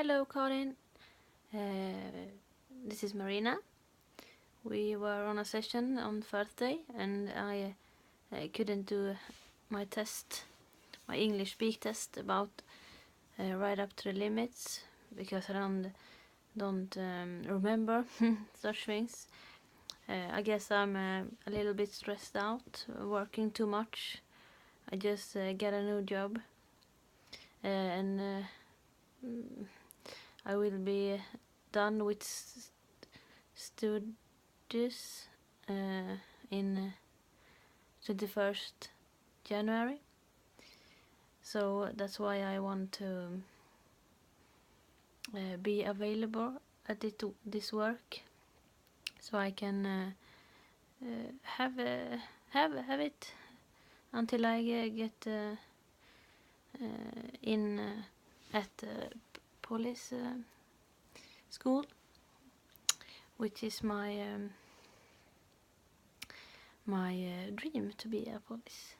Hello, Karin. This is Marina. We were on a session on Thursday, and I couldn't do my test, my English speak test about right up to the limits because I don't remember such things. I guess I'm a little bit stressed out, working too much. I just get a new job, and I will be done with studies in 21st January. So that's why I want to be available at this work, so I can have it until I get in at police school, which is my dream to be a police.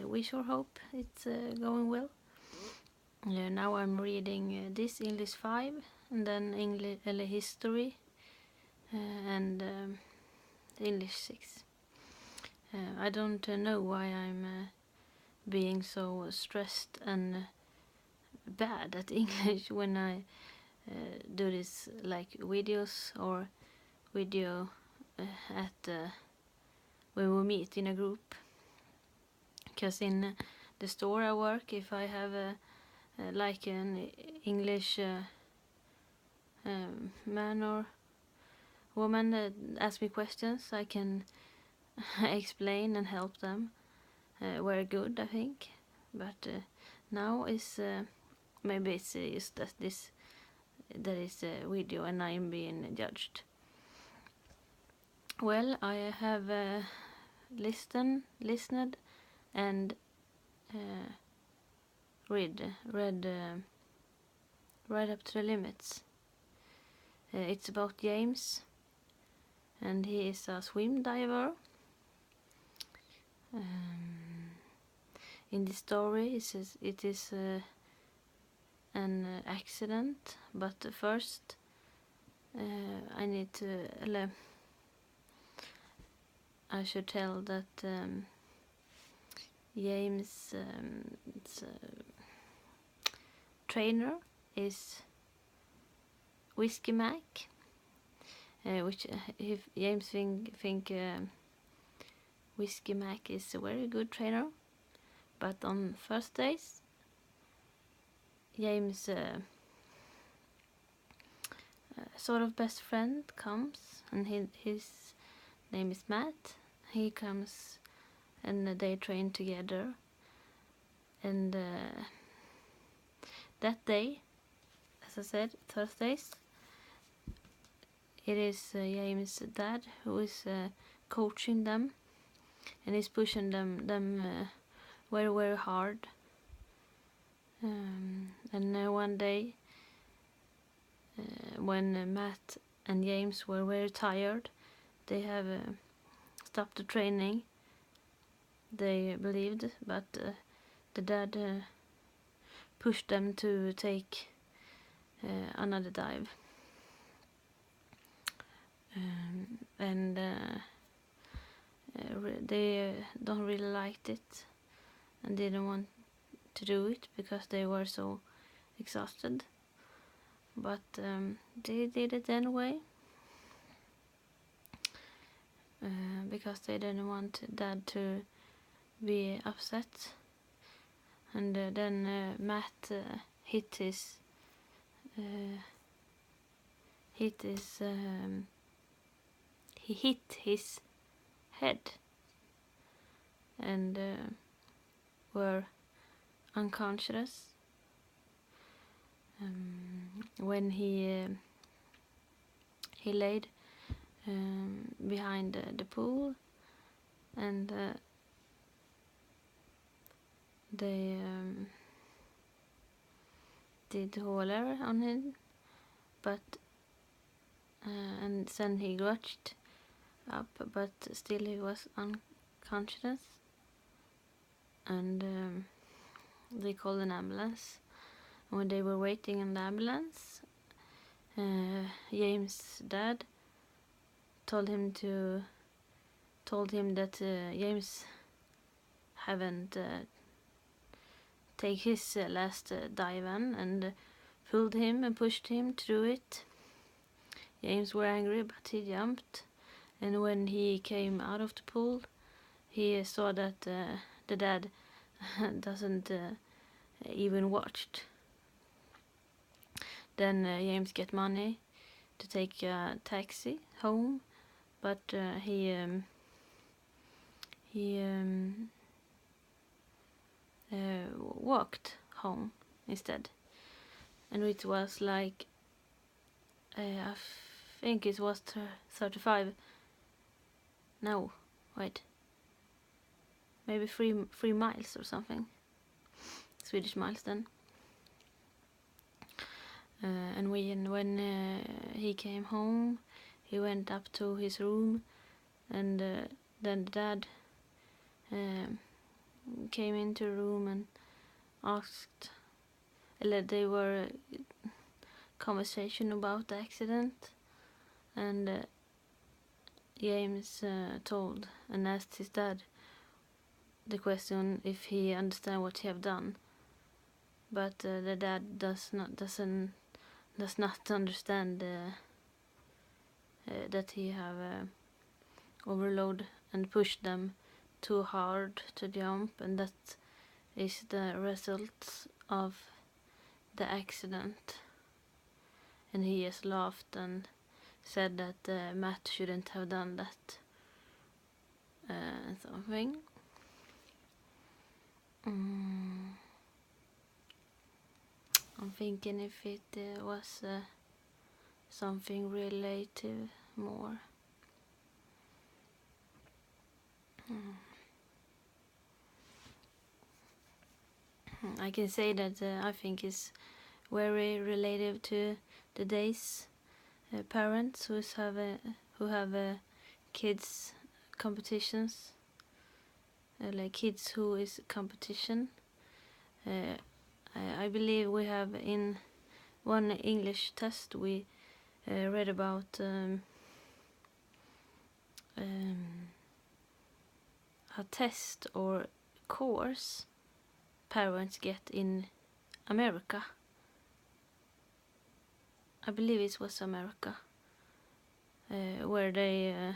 We sure hope it's going well. Now I'm reading this English 5 and then English history and English 6. I don't know why I'm being so stressed and bad at English when I do this like videos or video at when we meet in a group. Because in the store I work, if I have like an English man or woman that asks me questions, I can explain and help them very good, I think. But now is maybe it's just that that is a video and I am being judged. Well, I have listened and read right up to the limits. It's about James, and he is a swim diver. In the story, it is an accident, but first I need to. I should tell that James' trainer is Whiskey Mac, which if James think Whiskey Mac is a very good trainer, but on first days James' sort of best friend comes, and his name is Matt. He comes and they train together, and that day, as I said, Thursdays, it is James' dad who is coaching them, and he's pushing them very, very hard. And one day, when Matt and James were very tired, they have stopped the training, they believed, but the dad pushed them to take another dive. And they don't really liked it and didn't want to do it because they were so exhausted, but they did it anyway because they didn't want Dad to be upset. And then Matt hit his he hit his head and were unconscious when he laid behind the pool, and they did holler on him, but and then he got up, but still he was unconscious, and they called an ambulance, When they were waiting in the ambulance, James' dad told him that James haven't take his last dive in, and pulled him and pushed him to do it. James were angry, but he jumped, and when he came out of the pool, he saw that the dad doesn't even watched. Then James get money to take a taxi home, but he walked home instead, and it was like I think it was 35. No, wait, maybe 3 miles or something, Swedish miles then. And when he came home, he went up to his room, and then the dad came into the room and asked. They were conversation about the accident, and James told and asked his dad the question if he understand what he have done, but the dad does not understand that he have overload and pushed them too hard to jump, and that is the result of the accident. And he just laughed and said that Matt shouldn't have done that. Something. I'm thinking if it was something related more. I can say that I think it's very related to the days parents who have kids competitions, like kids who is competition. I believe we have in one English test we read about a test or course parents get in America. I believe it was America, where they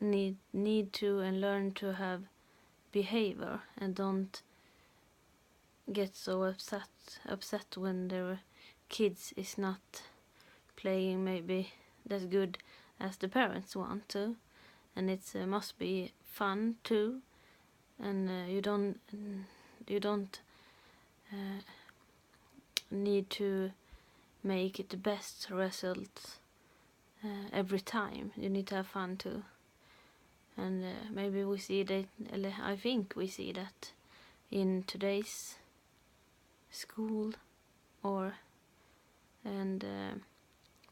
need to and learn to have behavior and don't get so upset when their kids is not playing maybe as good as the parents want to, and it must be fun too, and you don't need to make it the best result every time. You need to have fun too, and maybe we see that. I think we see that in today's school or and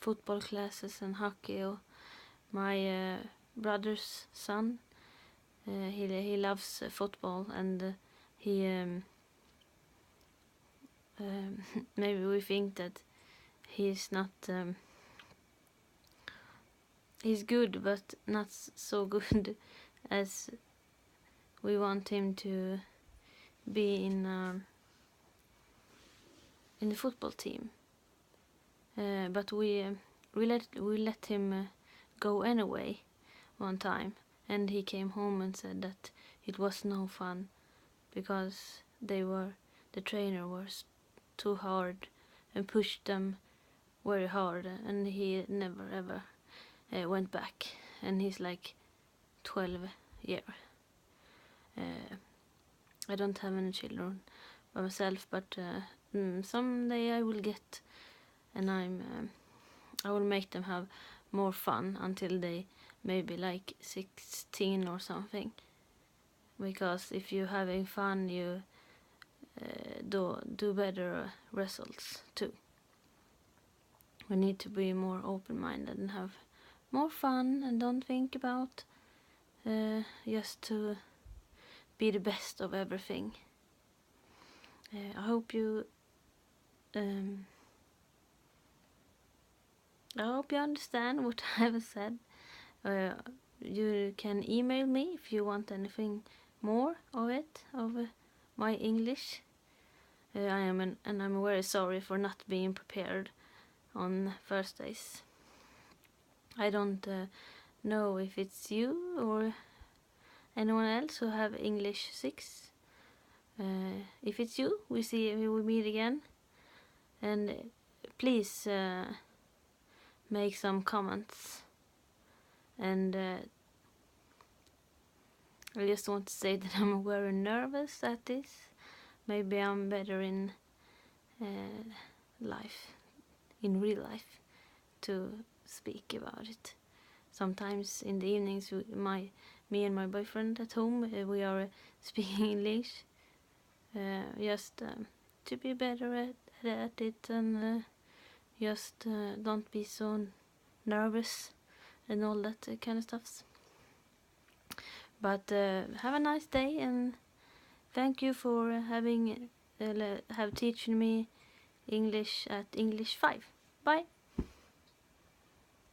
football classes and hockey. Or my brother's son, he loves football, and he maybe we think that he's not he's good, but not so good as we want him to be in the football team. But we let him go anyway one time, and he came home and said that it was no fun because the trainer was too hard and pushed them very hard, and he never ever went back, and he's like 12 years. I don't have any children by myself, but someday I will get, and I will make them have more fun until they maybe like 16 or something, because if you're having fun you do better results too. We need to be more open-minded and have more fun, and don't think about just to be the best of everything. I hope you understand what I have said. You can email me if you want anything more of it, of my English. And I'm very sorry for not being prepared on Thursdays. I don't know if it's you or anyone else who have English 6. If it's you, we will meet again. And please make some comments. And I just want to say that I'm very nervous at this. Maybe I'm better in life, in real life, to speak about it. Sometimes in the evenings, me and my boyfriend at home, we are speaking English, just to be better at it, and just don't be so nervous and all that kind of stuff. But have a nice day, and thank you for have teaching me English at English 5. Bye.